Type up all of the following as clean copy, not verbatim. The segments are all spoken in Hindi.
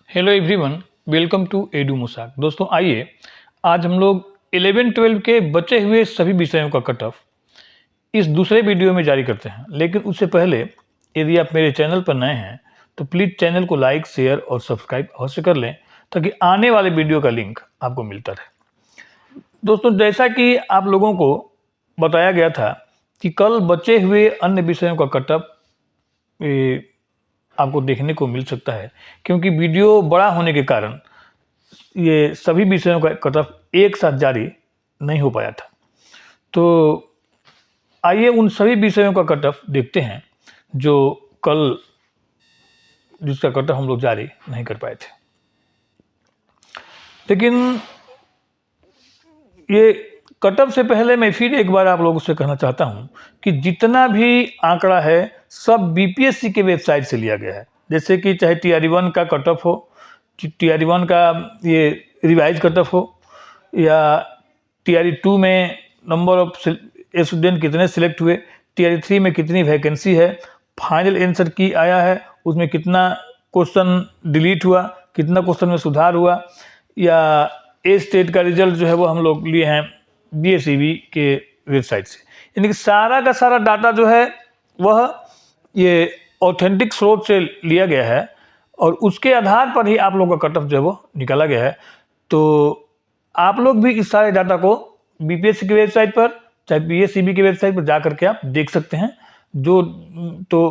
हेलो एवरीवन, वेलकम टू एडू मुसाक। दोस्तों आइए आज हम लोग 11-12 के बचे हुए सभी विषयों का कट ऑफ इस दूसरे वीडियो में जारी करते हैं। लेकिन उससे पहले यदि आप मेरे चैनल पर नए हैं तो प्लीज़ चैनल को लाइक, शेयर और सब्सक्राइब अवश्य कर लें ताकि आने वाले वीडियो का लिंक आपको मिलता रहे। दोस्तों जैसा कि आप लोगों को बताया गया था कि कल बचे हुए अन्य विषयों का कट ऑफ आपको देखने को मिल सकता है, क्योंकि वीडियो बड़ा होने के कारण ये सभी विषयों का कट ऑफ एक साथ जारी नहीं हो पाया था। तो आइए उन सभी विषयों का कट ऑफ देखते हैं जो कल जिसका कट ऑफ हम लोग जारी नहीं कर पाए थे। लेकिन ये कट ऑफ से पहले मैं फिर एक बार आप लोगों से कहना चाहता हूं कि जितना भी आंकड़ा है सब बीपीएससी के वेबसाइट से लिया गया है। जैसे कि चाहे TRE-1 का कट ऑफ हो, TRE-1 का ये रिवाइज कट ऑफ हो, या TRE-2 में नंबर ऑफ स्टूडेंट कितने सिलेक्ट हुए, TRE-3 में कितनी वैकेंसी है, फाइनल आंसर की आया है उसमें कितना क्वेश्चन डिलीट हुआ, कितना क्वेश्चन में सुधार हुआ, या ए स्टेट का रिजल्ट जो है वो हम लोग लिए हैं BSEB के वेबसाइट से। यानी कि सारा का सारा डाटा जो है वह ये ऑथेंटिक स्रोत से लिया गया है और उसके आधार पर ही आप लोगों का कट ऑफ जो है वो निकाला गया है। तो आप लोग भी इस सारे डाटा को BPSC की वेबसाइट पर चाहे BSEB की वेबसाइट पर जा करके आप देख सकते हैं। तो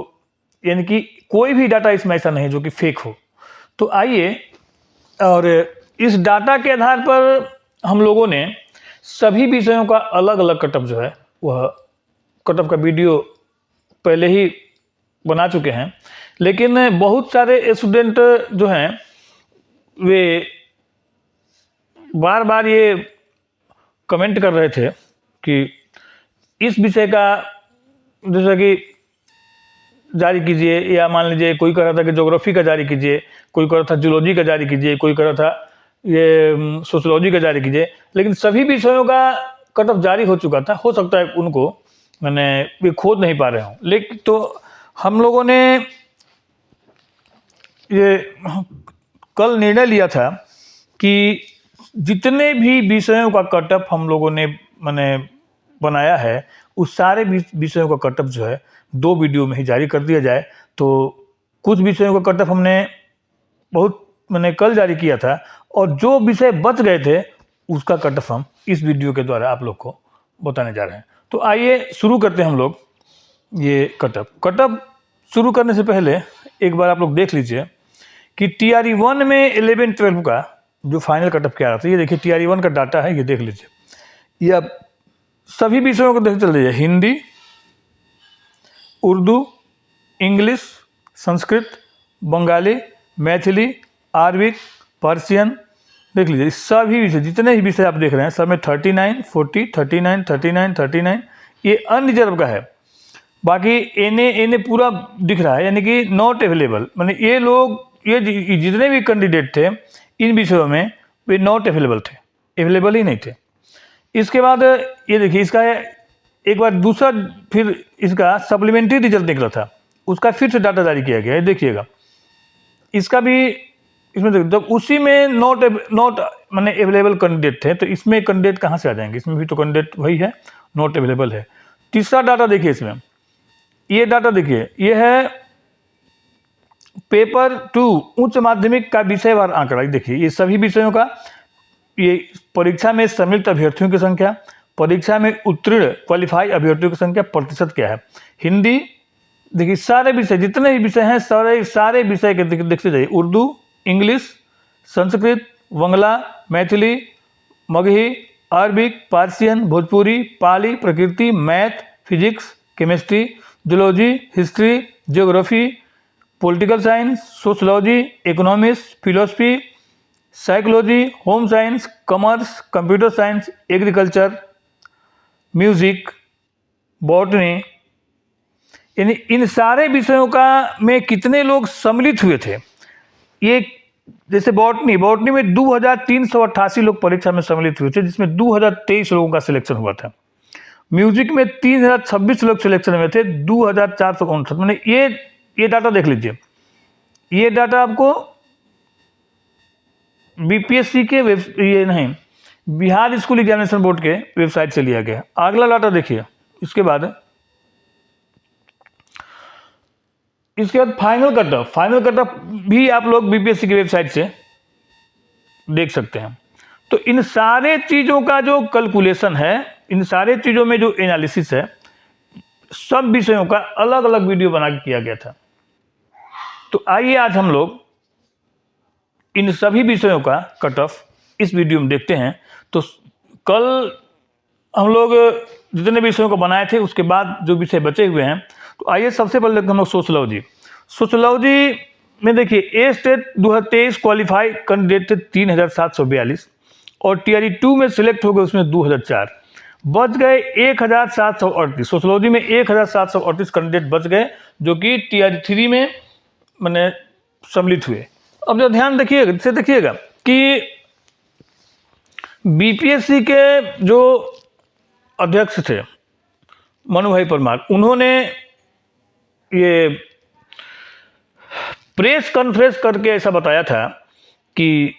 यानी कि कोई भी डाटा इसमें ऐसा नहीं जो कि फेक हो। तो आइए और इस डाटा के आधार पर हम लोगों ने सभी विषयों का अलग अलग कट ऑफ जो है वह कट ऑफ का वीडियो पहले ही बना चुके हैं। लेकिन बहुत सारे स्टूडेंट जो हैं वे बार बार ये कमेंट कर रहे थे कि इस विषय का जैसे कि जारी कीजिए, या मान लीजिए कोई कह रहा था कि ज्योग्राफी का जारी कीजिए, कोई कह रहा था जूलॉजी का जारी कीजिए, कोई कह रहा था ये सोशियोलॉजी का जारी कीजिए। लेकिन सभी विषयों का कट ऑफ जारी हो चुका था। हो सकता है उनको मैंने ये खोज नहीं पा रहे हूँ। लेकिन तो हम लोगों ने ये कल निर्णय लिया था कि जितने भी विषयों का कट ऑफ हम लोगों ने मैंने बनाया है उस सारे विषयों का कट ऑफ जो है 2 वीडियो में ही जारी कर दिया जाए। तो कुछ विषयों का कट ऑफ हमने मैंने कल जारी किया था और जो विषय बच गए थे उसका कट ऑफ हम इस वीडियो के द्वारा आप लोग को बताने जा रहे हैं। तो आइए शुरू करते हैं हम लोग ये कट ऑफ शुरू करने से पहले एक बार आप लोग देख लीजिए कि TRE-1 में 11-12 का जो फाइनल कट ऑफ क्या रहा था। ये देखिए TRE-1 का डाटा है, ये देख लीजिए। ये आप सभी विषयों को देख चल रही है, Hindi, Urdu, English, Sanskrit, Bengali, Maithili, Arabic, Persian, देख लीजिए सभी विषय जितने ही विषय आप देख रहे हैं सब में 39, 40, 39, 39, 39 ये अनरिजर्व का है। बाकी एने पूरा दिख रहा है, यानी कि नॉट अवेलेबल, माने ये लोग ये जितने भी कैंडिडेट थे इन विषयों में वे नॉट अवेलेबल थे, अवेलेबल ही नहीं थे। इसके बाद ये देखिए इसका एक बार दूसरा फिर इसका सप्लीमेंट्री रिजल्ट निकला था, उसका फिर से डाटा जारी किया गया है। देखिएगा इसका भी इसमें देखिए जब उसी में नॉट माने अवेलेबल कैंडिडेट थे तो इसमें कैंडिडेट कहाँ से आ जाएंगे, इसमें भी तो कैंडिडेट वही है, नॉट अवेलेबल है। तीसरा डाटा देखिए, इसमें ये डाटा देखिए, ये है पेपर 2 उच्च माध्यमिक का विषयवार आंकड़ा। देखिए ये सभी विषयों का, ये परीक्षा में सम्मिलित अभ्यर्थियों की संख्या, परीक्षा में उत्तीर्ण क्वालिफाई अभ्यर्थियों की संख्या प्रतिशत क्या है। हिंदी देखिए सारे विषय जितने भी विषय हैं सारे विषय के देखते जाइए, उर्दू, इंग्लिश, संस्कृत, बंगला, मैथिली, मगही, अरबिक, पार्सियन, भोजपुरी, पाली, प्रकृति, math, physics, chemistry, zoology, history, geography, political science, sociology, economics, philosophy, psychology, home science, commerce, computer science, agriculture, music, botany, यानी इन सारे विषयों का में कितने लोग सम्मिलित हुए थे। ये जैसे बॉटनी में 2388 लोग परीक्षा में सम्मिलित हुए थे, जिसमें 2023 लोगों का सिलेक्शन हुआ था। म्यूजिक में 3026 लोग सिलेक्शन में थे, 2459। मैंने ये डाटा देख लीजिए, ये डाटा आपको बीपीएससी के ये नहीं, बिहार स्कूल एग्जामिनेशन बोर्ड के वेबसाइट से लिया गया। अगला डाटा देखिए, इसके बाद फाइनल कट ऑफ भी आप लोग बीपीएससी की वेबसाइट से देख सकते हैं। तो इन सारे चीज़ों का जो कैलकुलेशन है, इन सारे चीज़ों में जो एनालिसिस है, सब विषयों का अलग अलग वीडियो बना के किया गया था। तो आइए आज हम लोग इन सभी विषयों का कट ऑफ इस वीडियो में देखते हैं। तो कल हम लोग जितने विषयों को बनाए थे उसके बाद जो विषय बचे हुए हैं, तो आइए सबसे पहले हम लोग सोशलॉजी में देखिए, ए स्टेट 2023 क्वालिफाई कैंडिडेट थे 3742 और टीआरई 2 में सिलेक्ट हो गए उसमें 2004, बच गए 1738। सोशलॉजी में 1738 कैंडिडेट बच गए जो कि टीआरई 3 में मैंने सम्मिलित हुए। अब जो ध्यान देखिएगा कि बीपीएससी के जो अध्यक्ष थे मनु भाई परमार, उन्होंने ये प्रेस कॉन्फ्रेंस करके ऐसा बताया था कि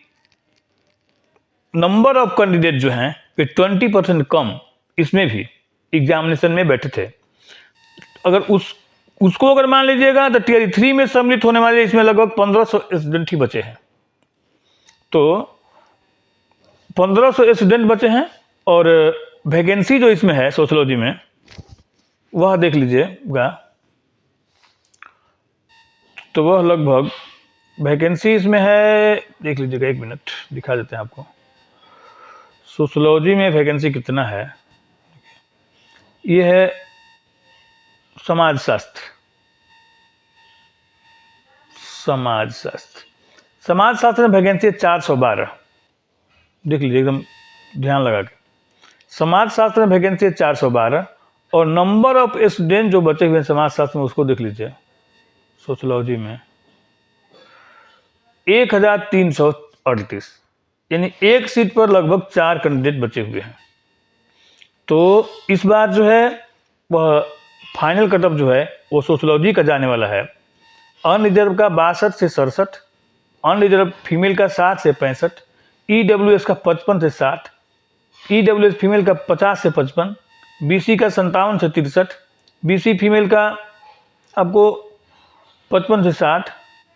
नंबर ऑफ कैंडिडेट जो हैं वे 20% कम इसमें भी एग्जामिनेशन में बैठे थे। अगर उसको अगर मान लीजिएगा तो टीआरई 3 में सम्मिलित होने वाले इसमें लगभग 1500 स्टूडेंट ही बचे हैं। तो 1500 स्टूडेंट बचे हैं और वैकेंसी जो इसमें है सोशलॉजी में वह देख लीजिएगा, तो वह लगभग वैकेंसी इसमें है, देख लीजिएगा, 1 मिनट दिखा देते हैं आपको। सोशलॉजी में वैकेंसी कितना है, ये है समाजशास्त्र में वैकेंसी है 412। देख लीजिए एकदम ध्यान लगा के, समाजशास्त्र में वैकेंसी है 412 और नंबर ऑफ स्टूडेंट जो बचे हुए हैं समाजशास्त्र में उसको देख लीजिए, सोशलॉजी में 1338, यानी एक सीट पर लगभग 4 कैंडिडेट बचे हुए हैं। तो इस बार जो है वह फाइनल कट ऑफ जो है वो सोशलॉजी का जाने वाला है। अनरिजर्व का 62 से 67, अनरिजर्व फीमेल का 60 से 65, ईडब्ल्यूएस का 55 से 60, ईडब्ल्यूएस फीमेल का 50 से 55, बीसी का 57 से 63, बीसी फीमेल का आपको 55 से 60,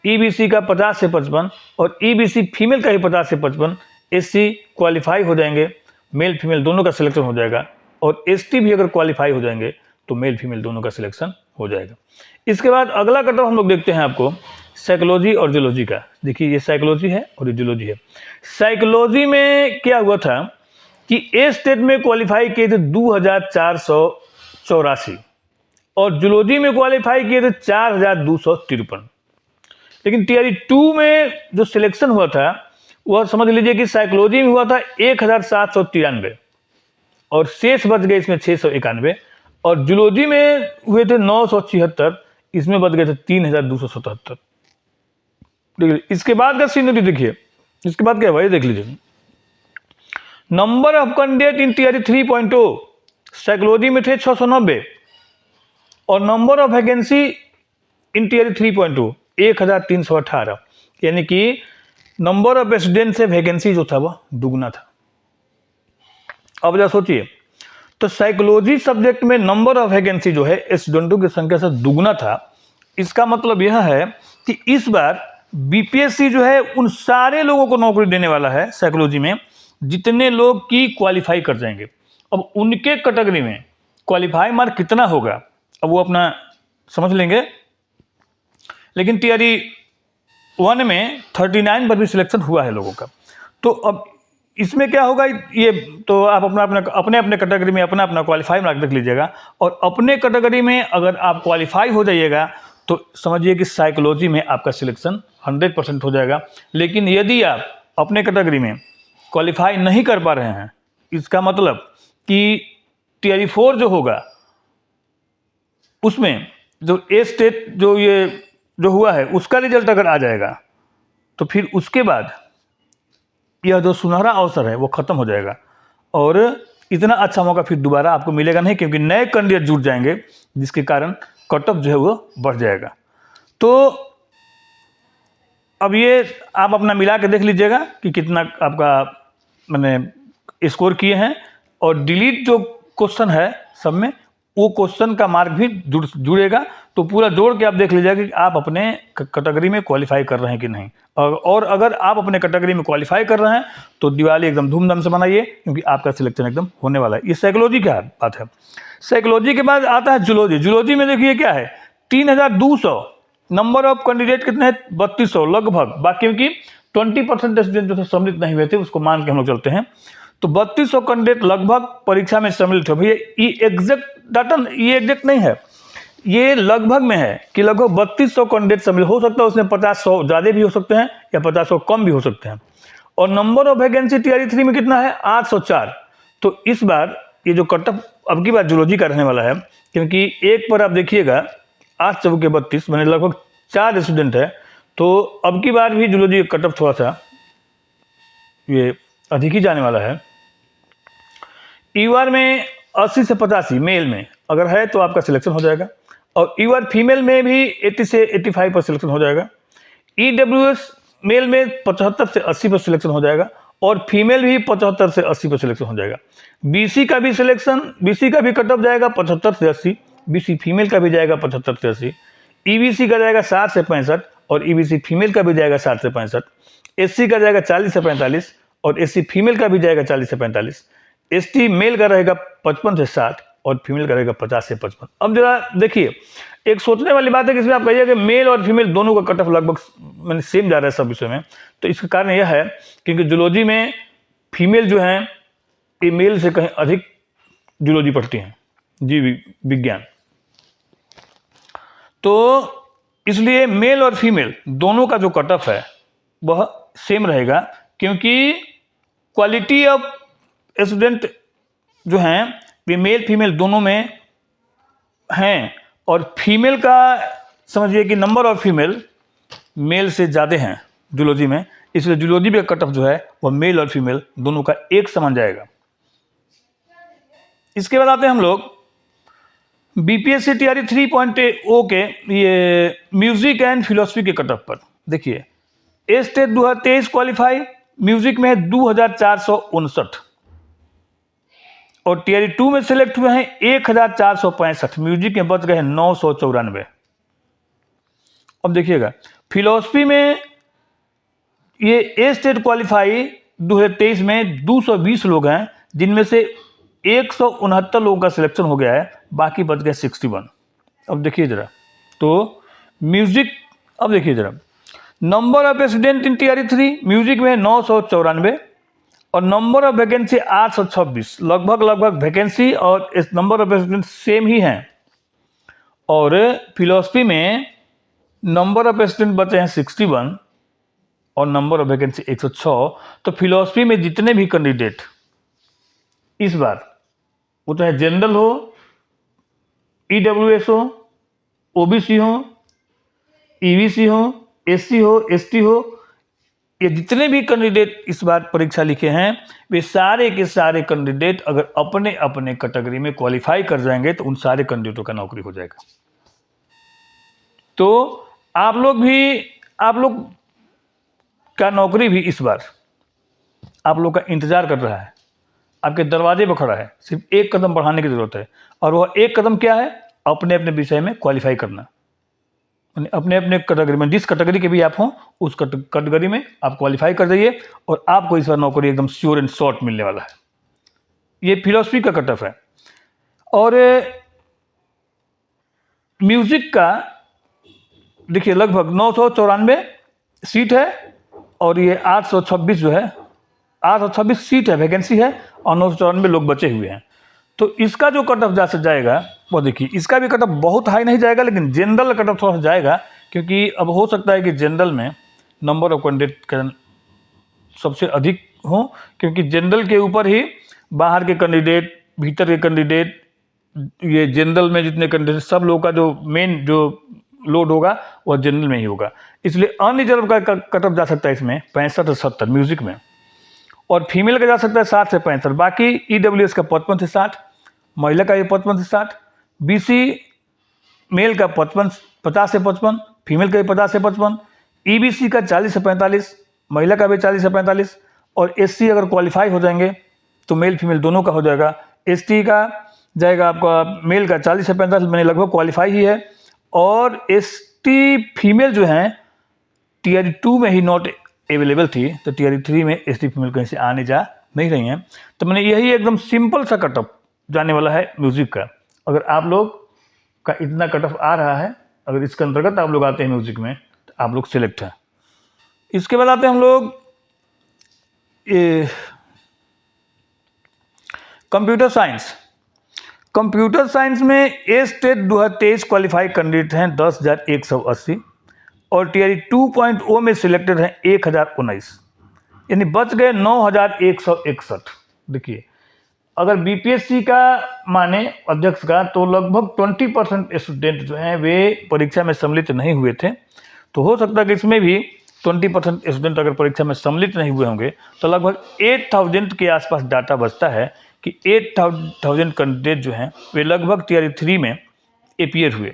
ईबीसी का 50 से 55 और ईबीसी फीमेल का ही 50 से 55। एससी क्वालिफाई हो जाएंगे, मेल फीमेल दोनों का सिलेक्शन हो जाएगा, और एसटी भी अगर क्वालिफाई हो जाएंगे तो मेल फीमेल दोनों का सिलेक्शन हो जाएगा। इसके बाद अगला कट ऑफ हम लोग देखते हैं आपको साइकोलॉजी और जियोलॉजी का। देखिए ये साइकोलॉजी है और ये जियोलॉजी है। साइकोलॉजी में क्या हुआ था कि ए स्टेट में क्वालिफाई किए थे 2484 और जियोलॉजी में क्वालिफाई किए थे 4253। लेकिन टीआरई 2 में जो सिलेक्शन हुआ था वह समझ लीजिए कि साइकोलॉजी में हुआ था 1793 और शेष बच गए इसमें 691, और जियोलॉजी में हुए थे 976, इसमें बच गए थे 3277। देखिए इसके बाद का सीनरी देखिए, इसके बाद क्या हुआ ये देख लीजिए। Number of candidate in TRE 3.0 psychology में थे 690 और number of vacancy in TRE 3.0 1318, यानी कि नंबर ऑफ स्टूडेंट से वैकेंसी जो था वह दुगना था। अब जरा सोचिए, तो साइकोलॉजी सब्जेक्ट में नंबर ऑफ वैकेंसी जो है स्टूडेंटों की संख्या से दुगना था। इसका मतलब यह है कि इस बार बीपीएससी जो है उन सारे लोगों को नौकरी देने वाला है साइकोलॉजी में जितने लोग की क्वालिफाई कर जाएंगे। अब उनके कैटेगरी में क्वालिफाई मार्क कितना होगा अब वो अपना समझ लेंगे, लेकिन टीआरई 1 में 39 पर भी सिलेक्शन हुआ है लोगों का। तो अब इसमें क्या होगा, ये तो आप अपने कैटेगरी में अपना क्वालिफाई मार्क देख लीजिएगा, और अपने कैटेगरी में अगर आप क्वालिफाई हो जाइएगा तो समझिए कि साइकोलॉजी में आपका सिलेक्शन 100% हो जाएगा। लेकिन यदि आप अपने कैटेगरी में क्वालिफाई नहीं कर पा रहे हैं, इसका मतलब कि टीआरई 4 जो होगा उसमें जो ए स्टेट जो हुआ है उसका रिजल्ट अगर आ जाएगा तो फिर उसके बाद यह जो सुनहरा अवसर है वो खत्म हो जाएगा और इतना अच्छा मौका फिर दोबारा आपको मिलेगा नहीं, क्योंकि नए कैंडिडेट जुड़ जाएंगे जिसके कारण कट ऑफ जो है वो बढ़ जाएगा। तो अब ये आप अपना मिला के देख लीजिएगा कि कितना आपका मैंने स्कोर किए हैं, और डिलीट जो क्वेश्चन है सब में, वो क्वेश्चन का मार्क भी जुड़ेगा। तो पूरा जोड़ के आप देख लीजिएगा कि आप अपने कैटेगरी में क्वालिफाई कर रहे हैं कि नहीं। और अगर आप अपने कैटेगरी में क्वालिफाई कर रहे हैं तो दिवाली एकदम धूमधाम से मनाइए, क्योंकि आपका सिलेक्शन एकदम होने वाला है। ये साइकोलॉजी का बात है। साइकोलॉजी के बाद आता है जूलॉजी। जूलॉजी में देखिए क्या है, 3200 नंबर ऑफ कैंडिडेट कितने हैं, 3200 लगभग। बाकी की 20% स्टूडेंट जो सम्मिलित नहीं हुए थे उसको मान के हम लोग चलते हैं, तो 3200 कैंडिडेट लगभग परीक्षा में सम्मिलित हो। भैया ये एग्जैक्ट डाटा, ये एग्जैक्ट नहीं है, ये लगभग में है कि लगभग 3200 कैंडिडेट सम्मिलित हो सकता है। उसमें 50-100 ज़्यादा भी हो सकते हैं या 50-100 कम भी हो सकते हैं। और नंबर ऑफ वैकेंसी टीआरई 3 में कितना है, 804। तो इस बार ये जो कट ऑफ अब की बार जूलॉजी का रहने वाला है, क्योंकि एक पर आप देखिएगा 8 चौके 32 मैंने लगभग 4 स्टूडेंट है, तो अब की बार भी जूलॉजी कट ऑफ थोड़ा सा ये अधिक ही जाने वाला है। ईवार में 80 से 85 मेल में अगर है तो आपका सिलेक्शन हो जाएगा, और ईवार फीमेल में भी 80 से 85 पर सिलेक्शन हो जाएगा। ईडब्ल्यूएस मेल में 75 से 80 पर सिलेक्शन हो जाएगा, और फीमेल भी 75 से 80 पर सिलेक्शन हो जाएगा। बीसी का भी सिलेक्शन, बीसी का भी कट ऑफ जाएगा 75 से 80, बीसी फीमेल का भी जाएगा 75 से 80, ईबीसी का जाएगा 60 से 65, और ईबीसी फीमेल का भी जाएगा 60 से 65, एससी का जाएगा 40 से 45, और एससी फीमेल का भी जाएगा 40 से 45, एसटी मेल का रहेगा 55 से 60, और फीमेल का रहेगा 50 से 55। अब जरा देखिए, एक सोचने वाली बात है कि इसमें आप कहिए कि मेल और फीमेल दोनों का कट ऑफ लगभग मैंने सेम जा रहा है सब विषय में। तो इसका कारण यह है क्योंकि जूलॉजी में फीमेल जो है ये मेल से कहीं अधिक जूलॉजी पढ़ती हैं, जीव विज्ञान। तो इसलिए मेल और फीमेल दोनों का जो कट ऑफ है वह सेम रहेगा, क्योंकि क्वालिटी ऑफ स्टूडेंट जो हैं वे मेल फीमेल दोनों में हैं, और फीमेल का समझिए कि नंबर ऑफ फीमेल मेल से ज़्यादा हैं जूलॉजी में, इसलिए जूलॉजी में कट ऑफ जो है वह मेल और फीमेल दोनों का एक समान जाएगा। इसके बाद आते हैं हम लोग बीपीएससी टीआरई 3.0 के ये म्यूजिक एंड फिलोसफी के कट ऑफ पर। देखिए ए स्टेट 2023 क्वालिफाई म्यूजिक में है 2459, और टीआरई 2 में सिलेक्ट हुए हैं 1465, म्यूजिक में बच गए हैं 994। अब देखिएगा फिलोसफी में ये ए स्टेट क्वालिफाई 2023 में 220 लोग हैं, जिनमें से 169 लोगों का सिलेक्शन हो गया है, बाकी बच गए 61। अब देखिए जरा, तो म्यूजिक, अब देखिए जरा, number of student in TRE 3 music में 994, और नंबर ऑफ वैकेंसी 826, लगभग वैकेंसी और इस नंबर ऑफ स्टूडेंट सेम ही हैं। और फिलोसफी में नंबर ऑफ स्टूडेंट बचे हैं 61 और नंबर ऑफ वैकेंसी 106। तो फिलोसफी में जितने भी कैंडिडेट इस बार, वो चाहे जनरल हो, ईडब्ल्यूएस हो, ओबीसी हो, ईबीसी हो, एससी हो, एसटी हो, ये जितने भी कैंडिडेट इस बार परीक्षा लिखे हैं वे सारे के सारे कैंडिडेट अगर अपने अपने कैटेगरी में क्वालिफाई कर जाएंगे तो उन सारे कैंडिडेटों का नौकरी हो जाएगा। तो आप लोग का नौकरी भी इस बार आप लोग का इंतजार कर रहा है, आपके दरवाजे पर खड़ा है। सिर्फ एक कदम बढ़ाने की जरूरत है, और वह एक कदम क्या है, अपने अपने विषय में क्वालिफाई करना। अपने अपने कैटेगरी में, जिस कैटेगरी के भी आप हों उस कैटेगरी में आप क्वालिफाई कर जाइए, और आपको इस बार नौकरी एकदम श्योर एंड शॉर्ट मिलने वाला है। ये फिलोसफी का कट ऑफ है। और म्यूजिक का देखिए लगभग 994 सीट है, और ये 826 जो है 826 सीट है, वैकेंसी है, और 994 लोग बचे हुए हैं। तो इसका जो कट ऑफ जाएगा वो देखिए, इसका भी कट ऑफ बहुत हाई नहीं जाएगा, लेकिन जनरल कट ऑफ थोड़ा सा जाएगा, क्योंकि अब हो सकता है कि जनरल में नंबर ऑफ कैंडिडेट सबसे अधिक हो, क्योंकि जनरल के ऊपर ही बाहर के कैंडिडेट, भीतर के कैंडिडेट, ये जनरल में जितने कैंडिडेट सब लोगों का जो मेन जो लोड होगा वह जनरल में ही होगा। इसलिए अनरिजर्व का कट ऑफ जा सकता है इसमें 65 से 70 म्यूजिक में, और फीमेल का जा सकता है 60 से 65। बाकी ईडब्ल्यूएस का 55 से 60, महिला का ये 55 से 60, बीसी मेल का 50 से 55, फीमेल का 50 से 55, ईबीसी का 40 से 45, महिला का भी 40 से 45, और एससी अगर क्वालिफाई हो जाएंगे तो मेल फीमेल दोनों का हो जाएगा। एसटी का जाएगा आपका मेल का 40 से 45, मैंने लगभग क्वालिफाई ही है। और एसटी फीमेल जो हैं टीआर 2 में ही नॉट अवेलेबल थी, तो टीआर 3 में एसटी फीमेल कहीं से आने जा नहीं रही हैं। तो मैंने यही एकदम सिंपल सा कटअप जाने वाला है म्यूजिक का। अगर आप लोग का इतना कटअप आ रहा है, अगर इसके अंतर्गत आप लोग आते हैं म्यूजिक में, तो आप लोग सिलेक्ट हैं। इसके बाद आते हैं हम लोग कंप्यूटर साइंस। कंप्यूटर साइंस में ए स्टेट 2023 क्वालिफाई कैंडिडेट हैं 10,180, और टीआर 2.0 में सिलेक्टेड हैं 1,019, यानी बच गए 9,161। देखिए, अगर बीपीएससी का माने अध्यक्ष का, तो लगभग 20% स्टूडेंट जो हैं वे परीक्षा में सम्मिलित नहीं हुए थे। तो हो सकता है कि इसमें भी 20% स्टूडेंट अगर परीक्षा में सम्मिलित नहीं हुए होंगे, तो लगभग 8,000 के आसपास डाटा बचता है कि 8,000 कैंडिडेट जो हैं वे लगभग टीआर 3 में अपीयर हुए।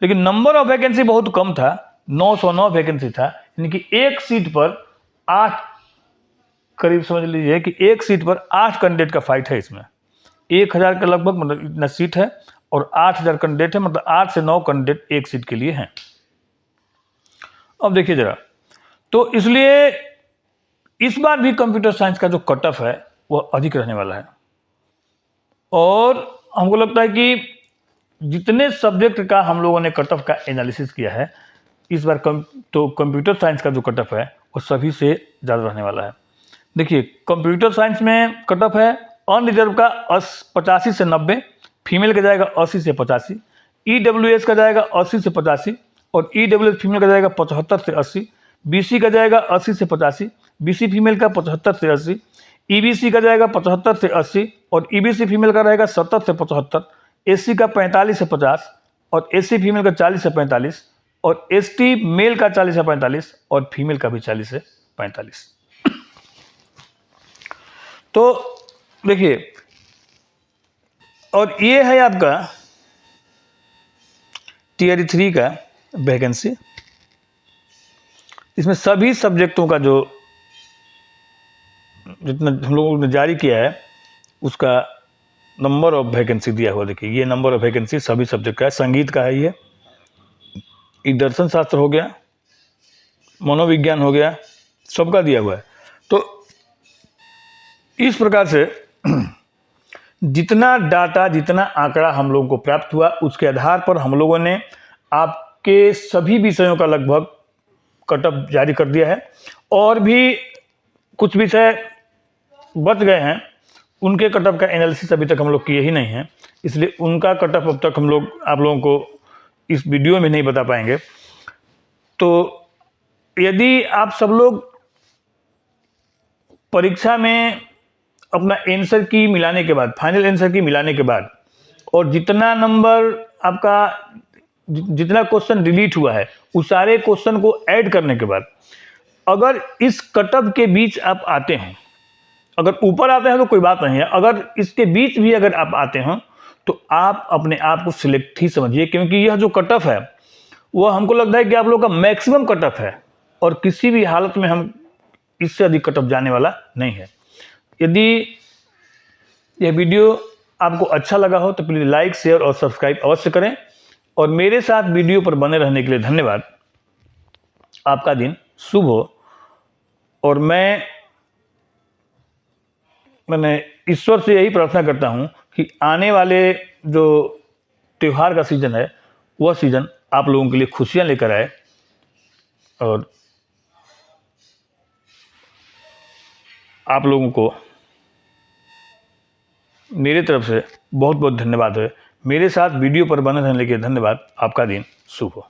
लेकिन नंबर ऑफ वैकेंसी बहुत कम था, 909 वैकेंसी था, यानी कि एक सीट पर 8, करीब समझ लीजिए कि एक सीट पर 8 कैंडिडेट का फाइट है। इसमें 1,000 के लगभग मतलब इतना सीट है, और 8,000 कैंडिडेट है, मतलब 8 से 9 कैंडिडेट एक सीट के लिए हैं। अब देखिए जरा, तो इसलिए इस बार भी कंप्यूटर साइंस का जो कट ऑफ है वह अधिक रहने वाला है। और हमको लगता है कि जितने सब्जेक्ट का हम लोगों ने कट ऑफ का एनालिसिस किया है इस बार तो कंप्यूटर साइंस का जो कट ऑफ है वो सभी से ज़्यादा रहने वाला है। देखिए, कंप्यूटर साइंस में कट ऑफ है अनरिजर्व का 85 से 90, फीमेल का जाएगा 80 से 85, ईडब्ल्यूएस का जाएगा 80 से 85, और ईडब्ल्यूएस फीमेल का जाएगा 75 से 80, बीसी का जाएगा 80 से 85, बीसी फीमेल का 75 से 80, ईबीसी का जाएगा 75 से 80, और ईबीसी फीमेल का रहेगा 70 से 75, एससी का 45 से 50, और एससी फीमेल का 40 से 45, और एसटी मेल का 40 से 45, और फीमेल का भी 40 से 45। तो देखिए, और ये है आपका टीआर 3 का वैकेंसी। इसमें सभी सब्जेक्टों का जो जितना हम लोगों ने जारी किया है उसका नंबर ऑफ वैकेंसी दिया हुआ। देखिए, ये नंबर ऑफ वैकेंसी सभी सब्जेक्ट का है। संगीत का है, ये दर्शन शास्त्र हो गया, मनोविज्ञान हो गया, सबका दिया हुआ है। तो इस प्रकार से जितना डाटा, जितना आंकड़ा हम लोगों को प्राप्त हुआ, उसके आधार पर हम लोगों ने आपके सभी विषयों का लगभग कटअप जारी कर दिया है। और भी कुछ विषय बच गए हैं, उनके कटअप का एनालिसिस अभी तक हम लोग किए ही नहीं हैं, इसलिए उनका कटअप अब तक हम लोग आप लोगों को इस वीडियो में नहीं बता पाएंगे। तो यदि आप सब लोग परीक्षा में अपना आंसर की मिलाने के बाद, फाइनल आंसर की मिलाने के बाद, और जितना नंबर आपका, जितना क्वेश्चन डिलीट हुआ है उस सारे क्वेश्चन को ऐड करने के बाद, अगर इस कटअप के बीच आप आते हैं, अगर ऊपर आते हैं तो कोई बात नहीं है, अगर इसके बीच भी अगर आप आते हैं तो आप अपने आप को सिलेक्ट ही समझिए, क्योंकि यह जो कटअप है वह हमको लगता है कि आप लोग का मैक्सिमम कटअप है, और किसी भी हालत में हम इससे अधिक कटअप जाने वाला नहीं है। यदि यह वीडियो आपको अच्छा लगा हो तो प्लीज़ लाइक, शेयर और सब्सक्राइब अवश्य करें, और मेरे साथ वीडियो पर बने रहने के लिए धन्यवाद। आपका दिन शुभ हो। और मैंने ईश्वर से यही प्रार्थना करता हूं कि आने वाले जो त्यौहार का सीज़न है वह सीज़न आप लोगों के लिए खुशियां लेकर आए। और आप लोगों को मेरी तरफ से बहुत बहुत धन्यवाद है। मेरे साथ वीडियो पर बने रहने के लिए धन्यवाद। आपका दिन शुभ हो।